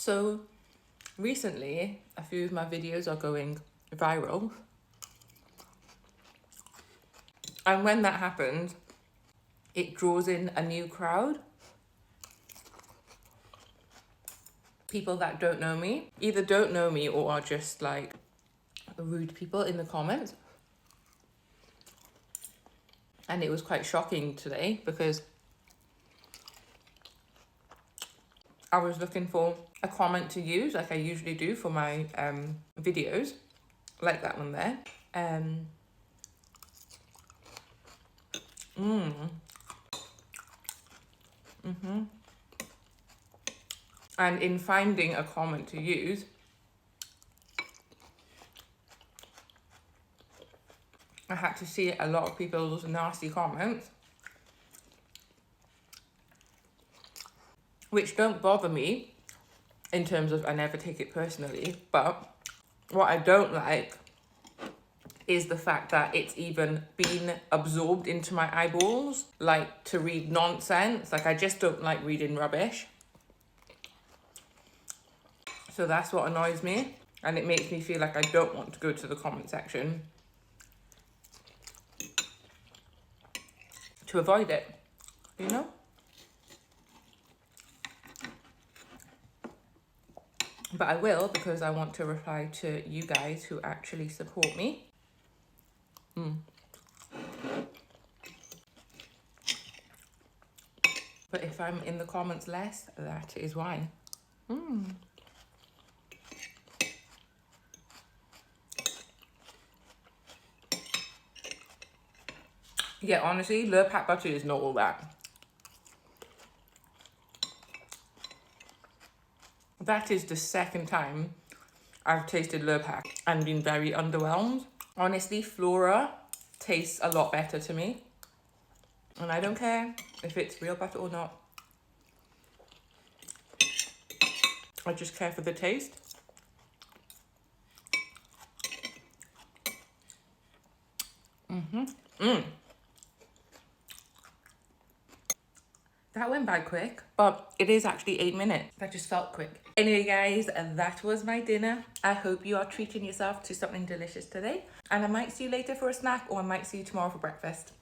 So recently, a few of my videos are going viral. And when that happens, it draws in a new crowd. People that don't know me, either don't know me or are just like rude people in the comments. And it was quite shocking today because I was looking for a comment to use like I usually do for my videos, like that one there. And in finding a comment to use, I had to see a lot of people's nasty comments, which don't bother me in terms of I never take it personally. But what I don't like is the fact that it's even been absorbed into my eyeballs, like to read nonsense. Like I just don't like reading rubbish. So that's what annoys me. And it makes me feel like I don't want to go to the comment section to avoid it, you know? But I will, because I want to reply to you guys who actually support me. But if I'm in the comments less, that is why. Yeah, honestly, Le Pat butter is not all that. That is the second time I've tasted Le Pat and been very underwhelmed. Honestly, Flora tastes a lot better to me. And I don't care if it's real butter or not. I just care for the taste. That went by quick, but it is actually 8 minutes. That just felt quick. Anyway, guys, that was my dinner. I hope you are treating yourself to something delicious today. And I might see you later for a snack, or I might see you tomorrow for breakfast.